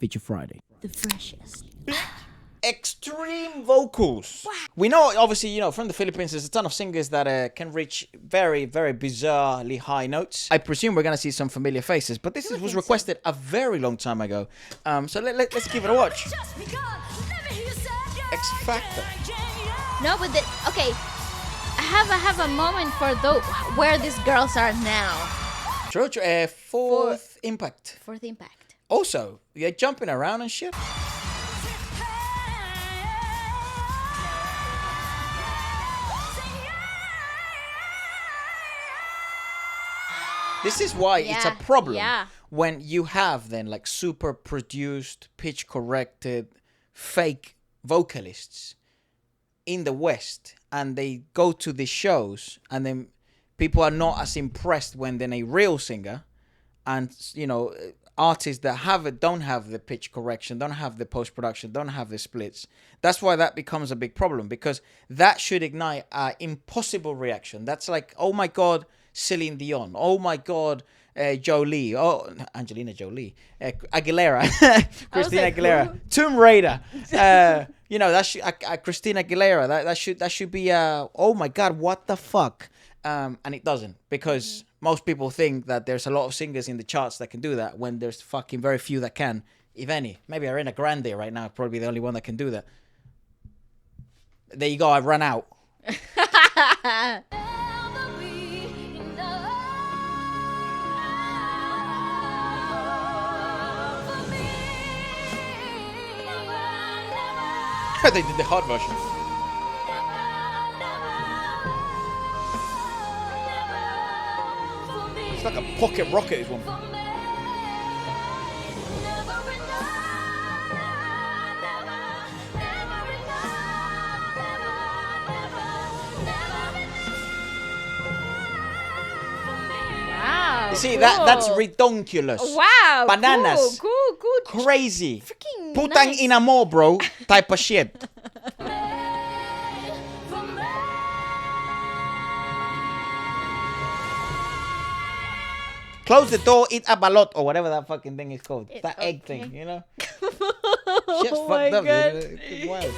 Feature Friday. The freshest. Extreme vocals. Wow. We know, obviously, from the Philippines, there's a ton of singers that can reach very, very bizarrely high notes. I presume we're going to see some familiar faces, but this was requested a very long time ago. So let's give it a watch. X Factor. No, but okay. I have a moment for where these girls are now. True. Fourth Impact. Fourth Impact. Also, you're jumping around and shit. This is why it's a problem when you have then like super produced, pitch corrected, fake vocalists in the West, and they go to the shows, and then people are not as impressed when they're a real singer, and artists that don't have the pitch correction, don't have the post production, don't have the splits. That's why that becomes a big problem, because that should ignite an impossible reaction. That's like, oh my God, Celine Dion. Oh my God, Jolie. Oh, Angelina Jolie. Aguilera. Christina Aguilera. Who? Tomb Raider. Christina Aguilera. That should be. Oh my God, what the fuck? And it doesn't, because most people think that there's a lot of singers in the charts that can do that, when there's fucking very few that can, if any. Maybe Ariana Grande right now, probably the only one that can do that. There you go. I've run out. They did the hard version. It's like a pocket rocket, is one. Wow. You see, cool. that's redonkulous. Wow. Bananas. Cool. Crazy. Freaking Putang nice. ina mo, bro. Type of shit. Close the door, eat a balot, or whatever that fucking thing is called. That egg thing, Shit's fucked up. It's wild.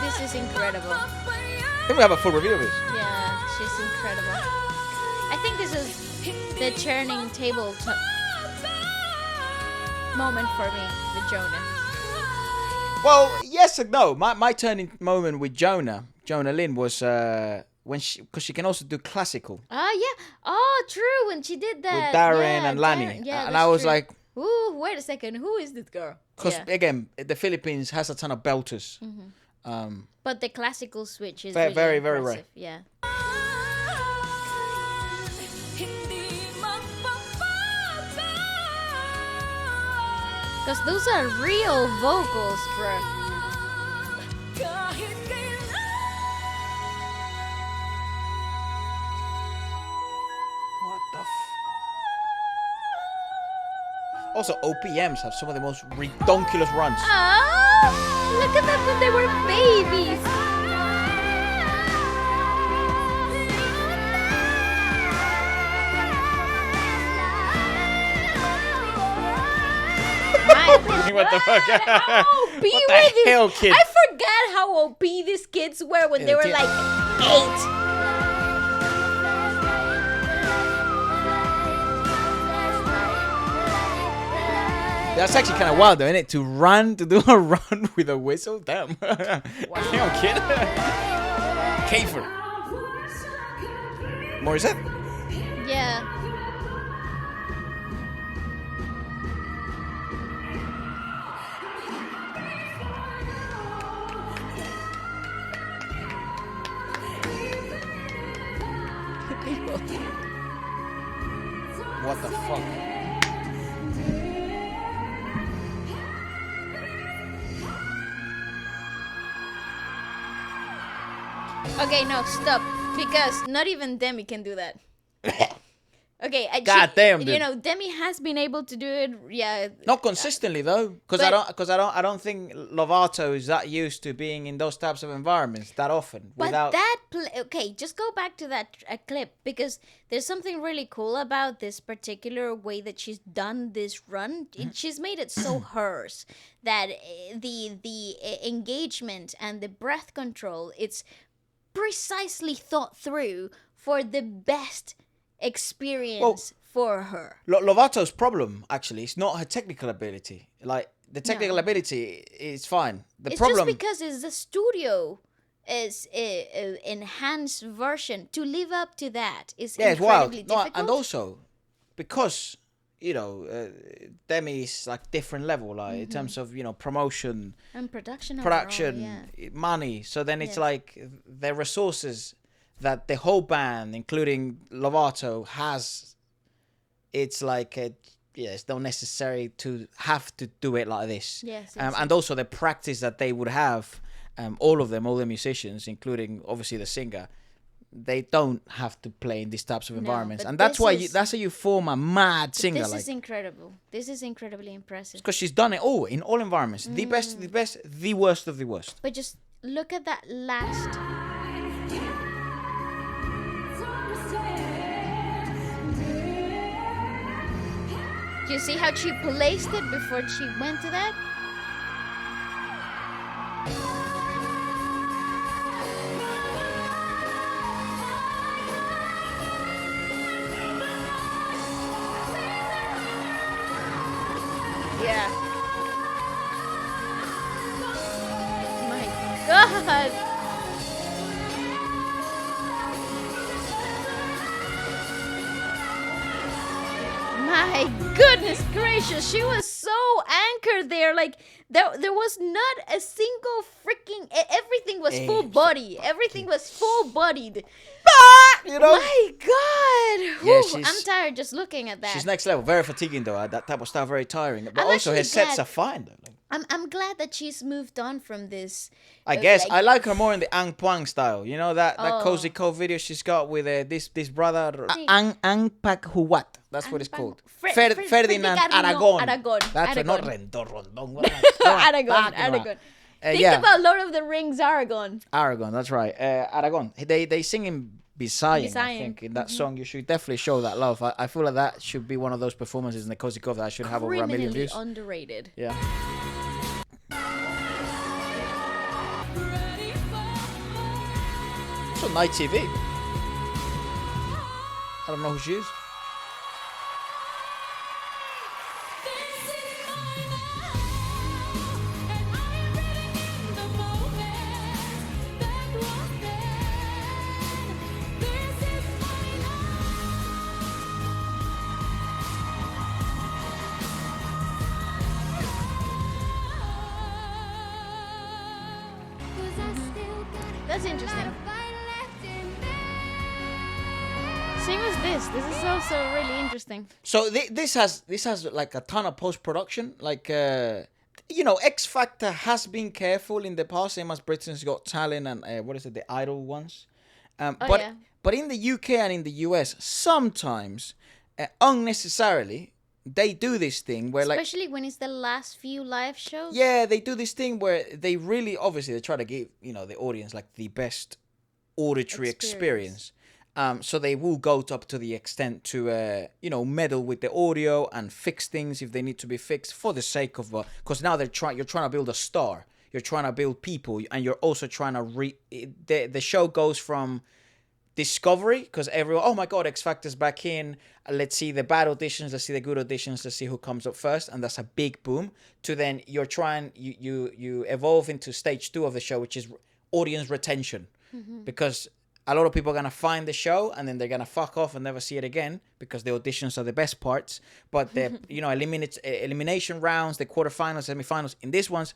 This is incredible. I think we have a full review of this. Yeah, she's incredible. I think this is the churning table moment for me with Jonah. Well, yes and no. My turning moment with Jonah Lynn, was because she can also do classical. Yeah. Oh, true. When she did that with Darren and Lani. Yeah, and I was true. Like, ooh, wait a second. Who is this girl? Because again, the Philippines has a ton of belters. Mm-hmm. But the classical switch is very, really very, very impressive. rare. Yeah. Because those are real vocals, bro. What the Also, OPMs have some of the most redonkulous runs. Oh, look at them when they were babies. What the fuck? How OP What the hell, kid? I forgot how OP these kids were when they were like 8. That's actually kind of wild, though, isn't it? To do a run with a whistle? Damn. Wow. Damn, kid. Kafer. More is that? Yeah. What the fuck? Okay, no, stop. Because not even Demi can do that. Okay, God damn, dude. You know, Demi has been able to do it. Yeah, not consistently though, because I don't think Lovato is that used to being in those types of environments that often. But okay, just go back to that clip, because there's something really cool about this particular way that she's done this run. She's made it so hers that the engagement and the breath control, it's precisely thought through for the best experience for her. Lovato's problem actually is not her technical ability. Like the technical ability is fine. It's problem just because it's the studio is enhanced version. To live up to that is incredibly difficult. And also because Demi is like different level, like in terms of promotion and production, money. So then it's like the resources that the whole band, including Lovato, has. It's like it's not necessary to have to do it like this. Yes. And also the practice that they would have, all the musicians, including obviously the singer, they don't have to play in these types of environments, and that's that's how you form a mad singer. This is incredible. This is incredibly impressive. Because she's done it all in all environments. The best, the worst of the worst. But just look at that last. Do you see how she placed it before she went to that? Yeah. My God. My goodness gracious, she was so anchored there. Like there was not a single freaking. Everything was full body. Everything was full bodied. My God. Yeah, I'm tired just looking at that. She's next level. Very fatiguing though. That type of stuff very tiring. But also her sets are fine though. I'm glad that she's moved on from this. I guess I like her more in the Ang Puang style. You know that cozy co video she's got with this brother Ang Pak Huwat. That's what it's called. Ferdinand Aragon. That's not Rondon. Aragon. Think about Lord of the Rings Aragon. Aragon, that's right. Aragon. They sing in Bisayan, I think, in that song. You should definitely show that love. I feel like that should be one of those performances in the Cozy Cove that I should have over 1 million views. Underrated. Yeah. It's on Night TV. I don't know who she is. That's interesting. Same as this. This is also really interesting. So this has like a ton of post production. Like X Factor has been careful in the past, same as Britain's Got Talent and the Idol ones. But in the UK and in the US, sometimes unnecessarily they do this thing where especially when it's the last few live shows. Yeah, they do this thing where they really obviously they try to give the audience like the best auditory experience. So they will go up to the extent to meddle with the audio and fix things if they need to be fixed for the sake of because now you're trying to build a star, you're trying to build people, and you're also trying to the show goes from discovery, because everyone, oh my God, X Factor's back in, let's see the bad auditions, let's see the good auditions, let's see who comes up first, and that's a big boom, to then you evolve into stage 2 of the show, which is audience retention. Because a lot of people are going to find the show and then they're going to fuck off and never see it again because the auditions are the best parts. But the elimination rounds, the quarterfinals, semifinals, in these ones,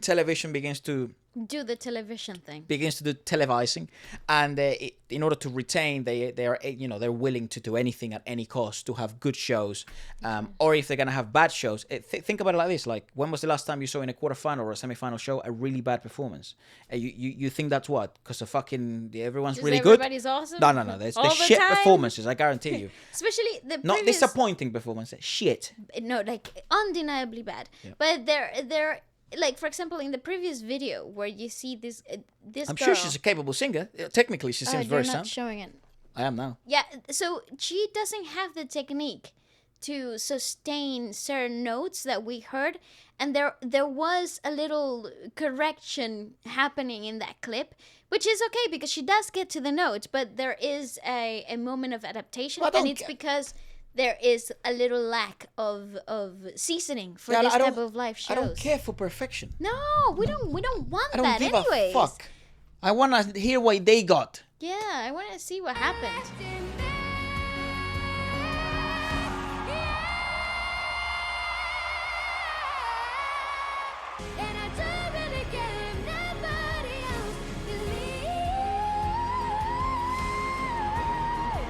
television begins to do the television thing. Begins to do televising, and in order to retain, they are they're willing to do anything at any cost to have good shows, or if they're gonna have bad shows. Think about it like this: like, when was the last time you saw in a quarterfinal or a semifinal show a really bad performance? You think that's what? Because everyone's really good. Everybody's awesome. No. There's shit performances. I guarantee you. especially the not previous... disappointing performance. Shit. No, like undeniably bad. Yeah. But they're like, for example, in the previous video where you see this I'm girl, sure she's a capable singer. Technically, she seems very sound. Showing it. I am now. Yeah, so she doesn't have the technique to sustain certain notes that we heard, and there was a little correction happening in that clip, which is okay because she does get to the notes, but there is a moment of adaptation, and it's because there is a little lack of seasoning for this type of live shows. I don't care for perfection. No, we don't want that. I don't give anyways. a fuck. I want to hear what they got. Yeah, I want to see what happened.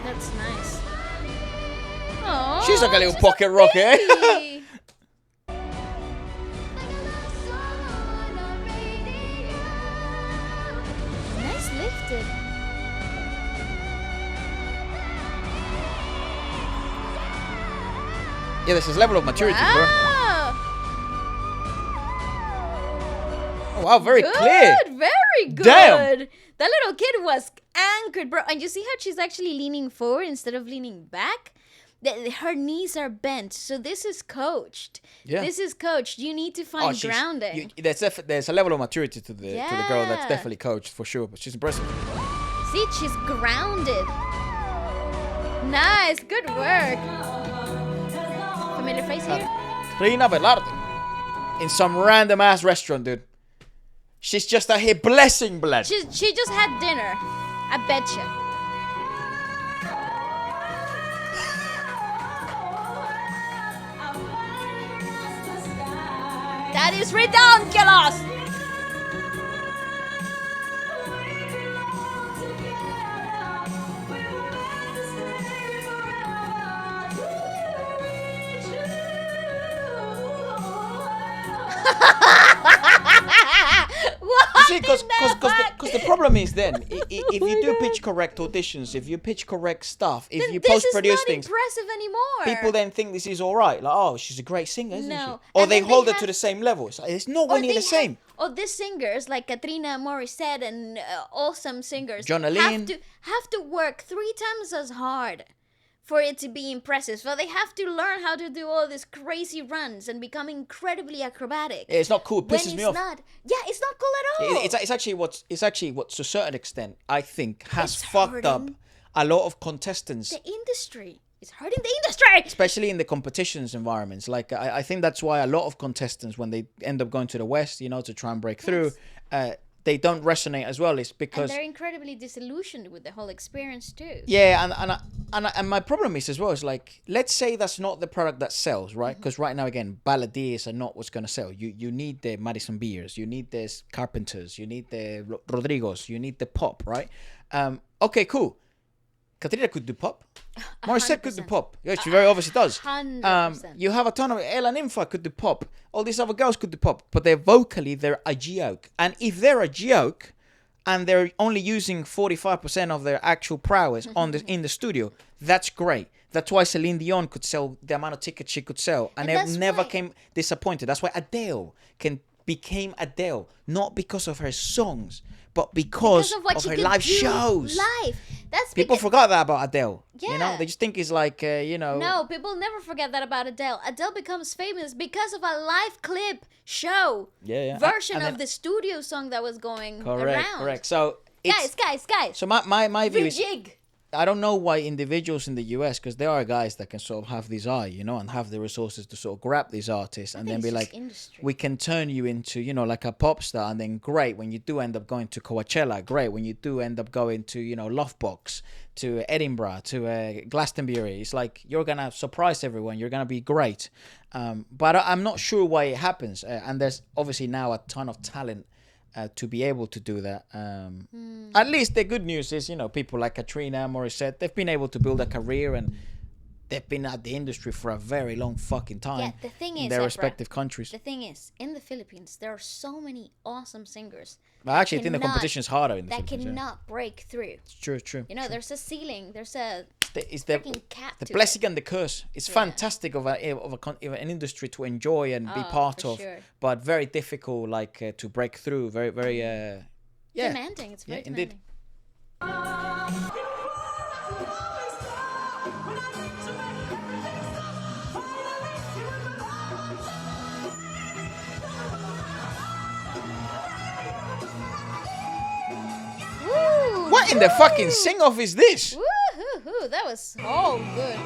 That's nice. Aww, she's like a little pocket rocket. Nice lifted. Yeah, there's this level of maturity, bro. Oh, wow, very clear. Very good. Damn. That little kid was anchored, bro. And you see how she's actually leaning forward instead of leaning back? Her knees are bent. So this is coached. Yeah. This is coached. You need to find grounding. There's a level of maturity to the girl that's definitely coached, for sure. But she's impressive. See, she's grounded. Nice. Good work. Familiar face here? Trina Velarde. In some random ass restaurant, dude. She's just out here blessing blood. She just had dinner. I betcha. That is ridiculous. Because the problem is then if you do pitch correct auditions, if you pitch correct stuff, if you post produce things, impressive anymore. People then think this is all right. Like, oh, she's a great singer, isn't she? Or they hold it to the same level. It's nowhere near the same. Or these singers like Katrina Morissette and awesome singers John Aline have to work 3 times as hard for it to be impressive. So they have to learn how to do all these crazy runs and become incredibly acrobatic. Yeah, it's not cool. It pisses me off. It's not cool at all. It's actually what to a certain extent, I think, has fucked up a lot of contestants. The industry. It's hurting the industry. Especially in the competitions environments. Like, I think that's why a lot of contestants, when they end up going to the West, to try and break through, they don't resonate as well. It's because... And they're incredibly disillusioned with the whole experience too. Yeah, and my problem is as well, is like, let's say that's not the product that sells, right? Because right now, again, balladeers are not what's going to sell. You need the Madison Beers, you need the Carpenters, you need the Rodrigos, you need the pop, right? Okay, cool. Katrina could do pop. Morissette could do pop. Yeah, she very obviously does. 100%. You have a ton of... Ella Nympha could do pop. All these other girls could do pop. But they're a joke. And if they're a joke, and they're only using 45% of their actual prowess in the studio, that's great. That's why Celine Dion could sell the amount of tickets she could sell. And they never came disappointed. That's why Adele became Adele. Not because of her songs, but because of her live shows. People forgot that about Adele. Yeah. They just think it's like, No, people never forget that about Adele. Adele becomes famous because of a live clip show version of the studio song that was going around. Correct. So, guys. So my view is... Jig. I don't know why individuals in the US, because there are guys that can sort of have this eye, and have the resources to sort of grab these artists and then be like, we can turn you into, like a pop star. And then great, when you do end up going to Coachella, great. When you do end up going to, Lovebox, to Edinburgh, to Glastonbury, it's like, you're going to surprise everyone. You're going to be great. But I'm not sure why it happens. And there's obviously now a ton of talent to be able to do that. At least the good news is, people like Katrina Morissette, they've been able to build a career, and they've been at the industry for a very long fucking time. Yeah, the thing is, in their Efra, respective countries. The thing is, in the Philippines, there are so many awesome singers. Well, actually, I think the competition is harder in the That Philippines. cannot break through. It's true, true. You know, true. there's a ceiling. There's a It's freaking cap the to blessing it. and the curse. It's fantastic of an industry to enjoy and be part of, but very difficult, like to break through. Very, very, demanding. It's very demanding. Indeed. What in the fucking sing-off is this? Woo-hoo-hoo, that was so good.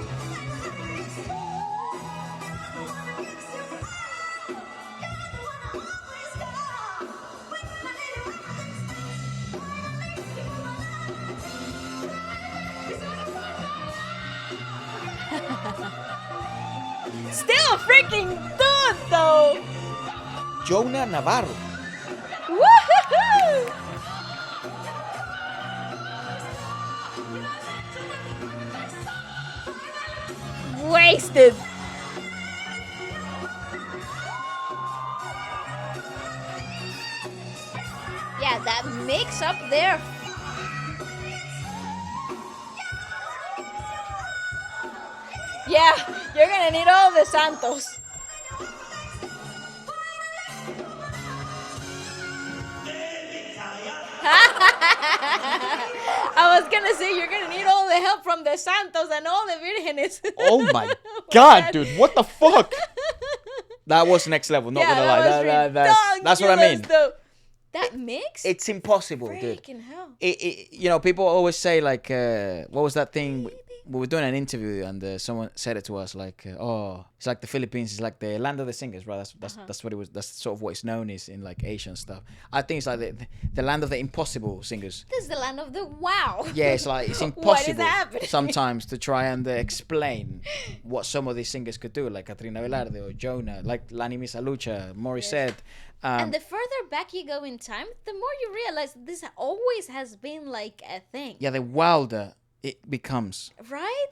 Still freaking good though. Jonah Navarro. Woo-hoo-hoo. Wasted. Yeah, that mix up there. Yeah, you're gonna need all the Santos. I was gonna say you're gonna need all the help from the Santos and all the Virgenes. Oh my god, dude! What the fuck? That was next level. Not gonna lie. That's what I mean. That mix? It's impossible, dude. Freaking hell. You know, people always say like, what was that thing? We were doing an interview and someone said it to us like, oh, it's like the Philippines is like the land of the singers, right? That's what it was. That's sort of what it's known as in like Asian stuff. I think it's like the land of the impossible singers. This is the land of the wow. Yeah, it's like it's impossible sometimes to try and explain what some of these singers could do, like Katrina Velarde or Jonah, like Lani Misalucha, Morissette. And the further back you go in time, the more you realize this always has been like a thing. Yeah, the wilder it becomes. Right?